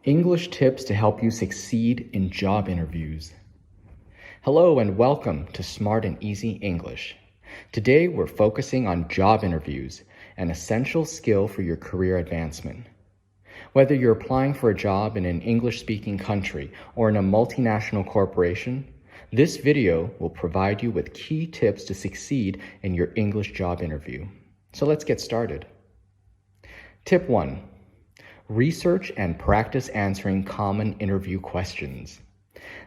English tips to help you succeed in job interviews. Hello and welcome to Smart and Easy English. Today we're focusing on job interviews, an essential skill for your career advancement. Whether you're applying for a job in an English-speaking country or in a multinational corporation, this video will provide you with key tips to succeed in your English job interview. So let's get started. Tip 1. Research and practice answering common interview questions.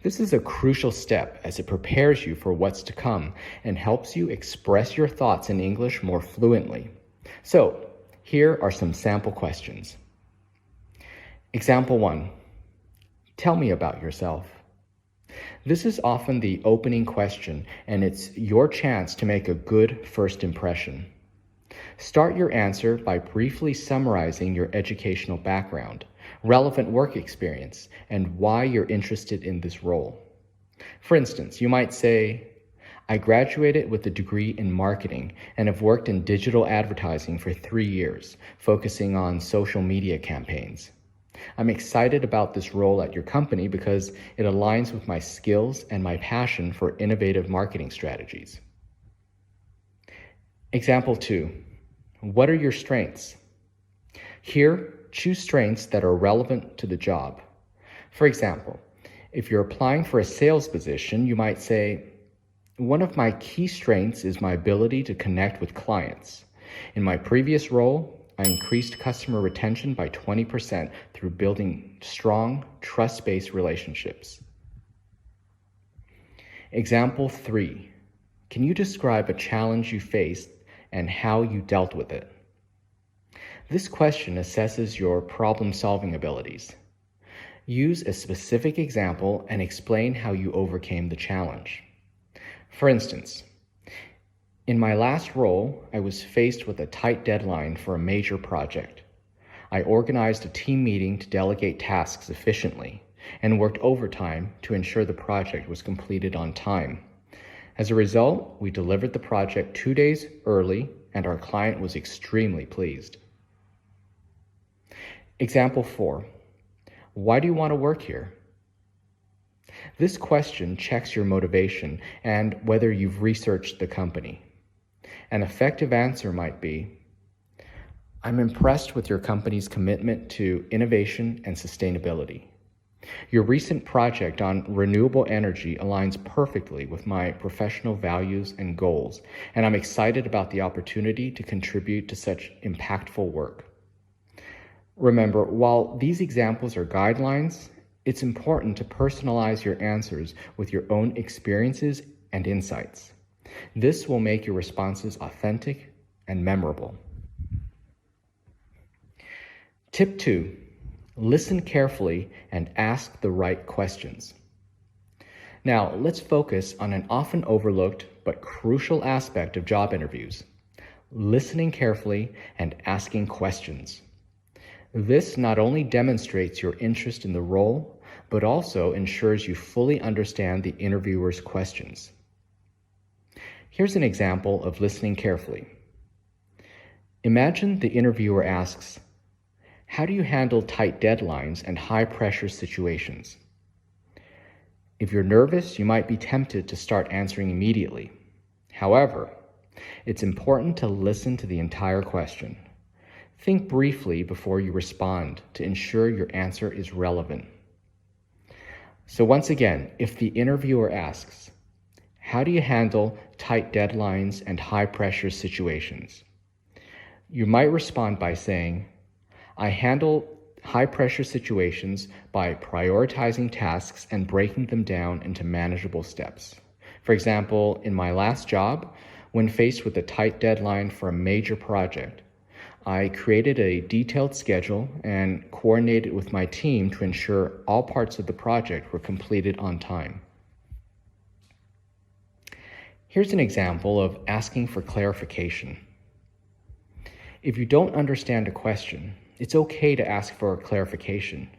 This is a crucial step as it prepares you for what's to come and helps you express your thoughts in English more fluently. So, here are some sample questions. Example 1. Tell me about yourself. This is often the opening question, and it's your chance to make a good first impression. Start your answer by briefly summarizing your educational background, relevant work experience, and why you're interested in this role. For instance, you might say, I graduated with a degree in marketing and have worked in digital advertising for 3 years, focusing on social media campaigns. I'm excited about this role at your company because it aligns with my skills and my passion for innovative marketing strategies. Example 2. What are your strengths? Here, choose strengths that are relevant to the job. For example, if you're applying for a sales position, you might say, one of my key strengths is my ability to connect with clients. In my previous role, I increased customer retention by 20% through building strong, trust-based relationships. Example 3. Can you describe a challenge you faced and how you dealt with it? This question assesses your problem-solving abilities. Use a specific example and explain how you overcame the challenge. For instance, in my last role, I was faced with a tight deadline for a major project. I organized a team meeting to delegate tasks efficiently and worked overtime to ensure the project was completed on time. As a result, we delivered the project 2 days early, and our client was extremely pleased. Example 4. Why do you want to work here? This question checks your motivation and whether you've researched the company. An effective answer might be, I'm impressed with your company's commitment to innovation and sustainability. Your recent project on renewable energy aligns perfectly with my professional values and goals, and I'm excited about the opportunity to contribute to such impactful work. Remember, while these examples are guidelines, it's important to personalize your answers with your own experiences and insights. This will make your responses authentic and memorable. Tip 2. Listen carefully and ask the right questions. Now, let's focus on an often overlooked but crucial aspect of job interviews: listening carefully and asking questions. This not only demonstrates your interest in the role, but also ensures you fully understand the interviewer's questions. Here's an example of listening carefully. Imagine the interviewer asks, how do you handle tight deadlines and high-pressure situations? If you're nervous, you might be tempted to start answering immediately. However, it's important to listen to the entire question. Think briefly before you respond to ensure your answer is relevant. So once again, if the interviewer asks, how do you handle tight deadlines and high-pressure situations? You might respond by saying, I handle high-pressure situations by prioritizing tasks and breaking them down into manageable steps. For example, in my last job, when faced with a tight deadline for a major project, I created a detailed schedule and coordinated with my team to ensure all parts of the project were completed on time. Here's an example of asking for clarification. If you don't understand a question, it's okay to ask for clarification.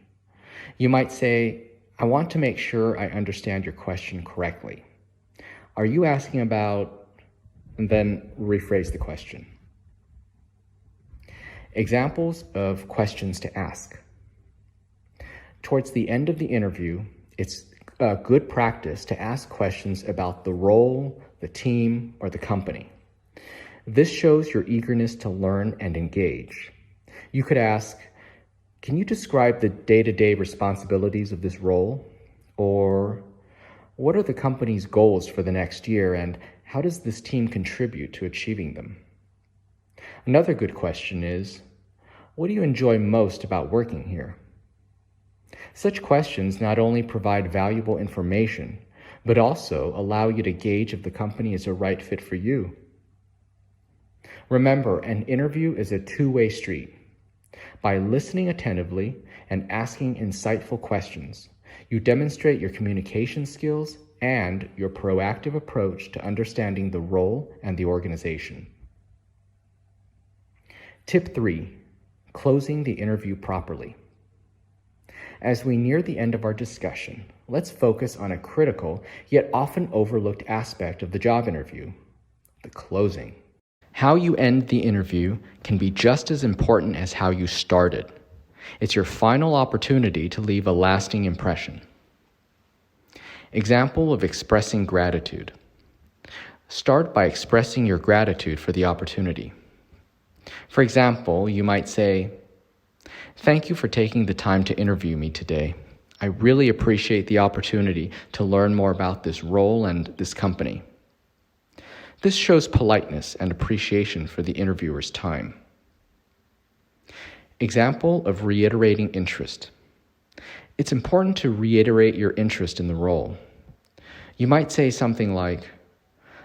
You might say, I want to make sure I understand your question correctly. Are you asking about, and then rephrase the question. Examples of questions to ask. Towards the end of the interview, it's a good practice to ask questions about the role, the team, or the company. This shows your eagerness to learn and engage. You could ask, can you describe the day-to-day responsibilities of this role? Or what are the company's goals for the next year, and how does this team contribute to achieving them? Another good question is, what do you enjoy most about working here? Such questions not only provide valuable information, but also allow you to gauge if the company is a right fit for you. Remember, an interview is a two-way street. By listening attentively and asking insightful questions, you demonstrate your communication skills and your proactive approach to understanding the role and the organization. Tip 3, closing the interview properly. As we near the end of our discussion, let's focus on a critical yet often overlooked aspect of the job interview, the closing. How you end the interview can be just as important as how you started. It's your final opportunity to leave a lasting impression. Example of expressing gratitude. Start by expressing your gratitude for the opportunity. For example, you might say, "Thank you for taking the time to interview me today. I really appreciate the opportunity to learn more about this role and this company." This shows politeness and appreciation for the interviewer's time. Example of reiterating interest. It's important to reiterate your interest in the role. You might say something like,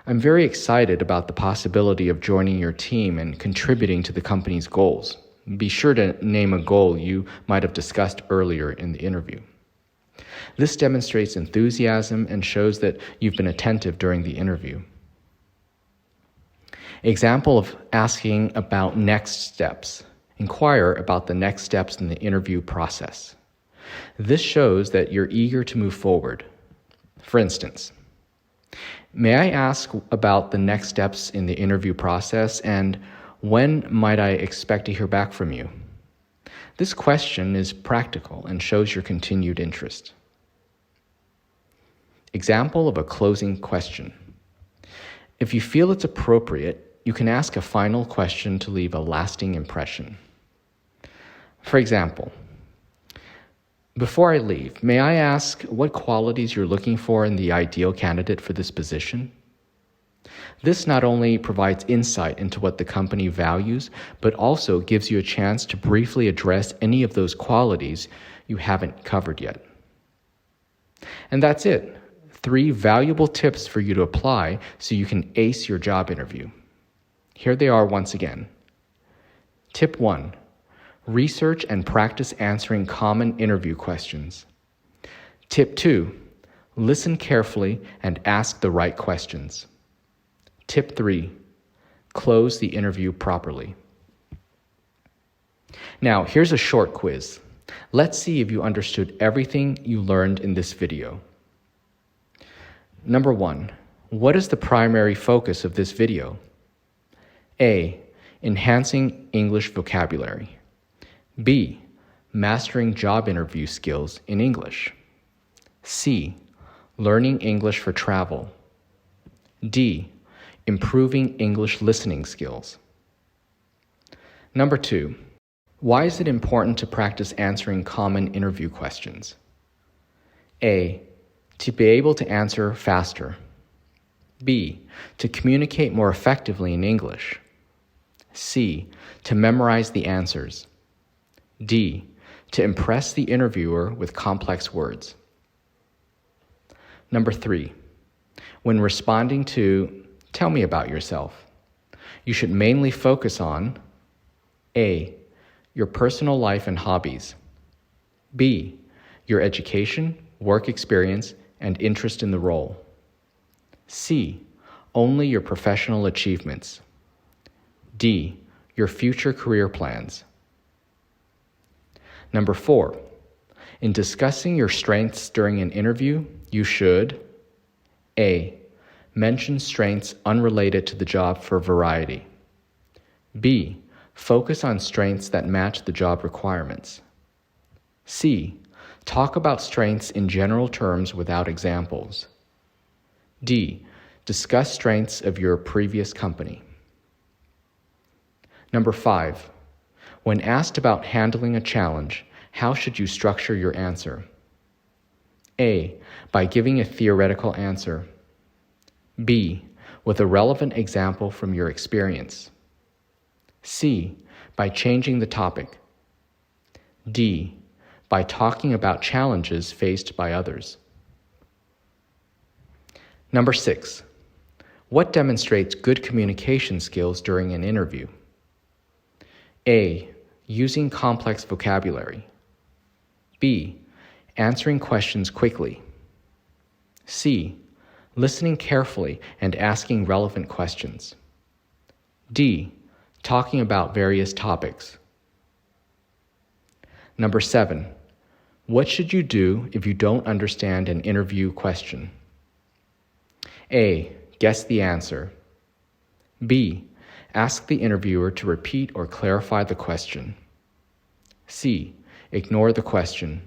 "I'm very excited about the possibility of joining your team and contributing to the company's goals." Be sure to name a goal you might have discussed earlier in the interview. This demonstrates enthusiasm and shows that you've been attentive during the interview. Example of asking about next steps. Inquire about the next steps in the interview process. This shows that you're eager to move forward. For instance, "May I ask about the next steps in the interview process, and when might I expect to hear back from you?" This question is practical and shows your continued interest. Example of a closing question. If you feel it's appropriate, you can ask a final question to leave a lasting impression. For example, "Before I leave, may I ask what qualities you're looking for in the ideal candidate for this position?" This not only provides insight into what the company values, but also gives you a chance to briefly address any of those qualities you haven't covered yet. And that's it. 3 valuable tips for you to apply so you can ace your job interview. Here they are once again. Tip 1, research and practice answering common interview questions. Tip 2, listen carefully and ask the right questions. Tip 3, close the interview properly. Now, here's a short quiz. Let's see if you understood everything you learned in this video. Number 1, what is the primary focus of this video? A, enhancing English vocabulary. B, mastering job interview skills in English. C, learning English for travel. D, improving English listening skills. Number 2, why is it important to practice answering common interview questions? A, to be able to answer faster. B, to communicate more effectively in English. C, to memorize the answers. D, to impress the interviewer with complex words. Number 3, when responding to "tell me about yourself," you should mainly focus on A, your personal life and hobbies. B, your education, work experience, and interest in the role. C, only your professional achievements. D, your future career plans. Number 4, in discussing your strengths during an interview, you should A, mention strengths unrelated to the job for variety. B, focus on strengths that match the job requirements. C, Talk about strengths in general terms without examples. D. Discuss strengths of your previous company. Number 5. When asked about handling a challenge, how should you structure your answer? A. By giving a theoretical answer. B. With a relevant example from your experience. C. By changing the topic. D. By talking about challenges faced by others. Number 6. What demonstrates good communication skills during an interview? A. Using complex vocabulary. B. Answering questions quickly. C. Listening carefully and asking relevant questions. D. Talking about various topics. Number 7. What should you do if you don't understand an interview question? A. Guess the answer. B. Ask the interviewer to repeat or clarify the question. C. Ignore the question.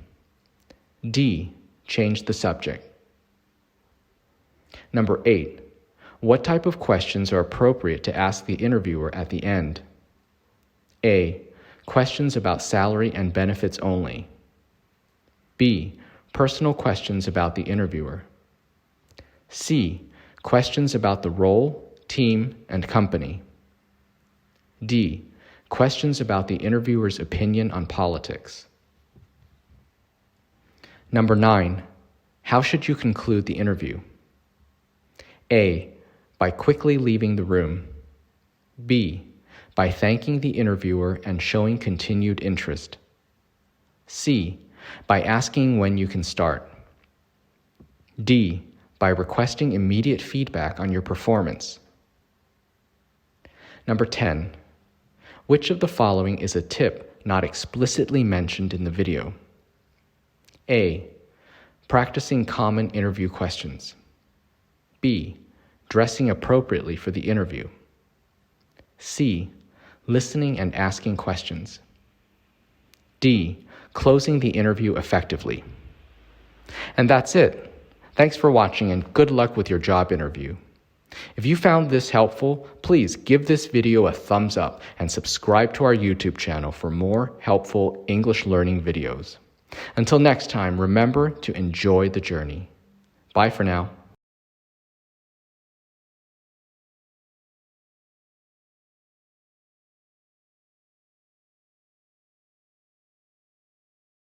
D. Change the subject. Number 8. What type of questions are appropriate to ask the interviewer at the end? A. Questions about salary and benefits only. B. Personal questions about the interviewer. C. Questions about the role, team, and company. D. Questions about the interviewer's opinion on politics. Number 9. How should you conclude the interview? A. By quickly leaving the room. B. By thanking the interviewer and showing continued interest. C. By asking when you can start. D. By requesting immediate feedback on your performance. Number 10. Which of the following is a tip not explicitly mentioned in the video? A. Practicing common interview questions. B. Dressing appropriately for the interview. C. Listening and asking questions. D. Closing the interview effectively. And that's it. Thanks for watching and good luck with your job interview. If you found this helpful, please give this video a thumbs up and subscribe to our YouTube channel for more helpful English learning videos. Until next time, remember to enjoy the journey. Bye for now.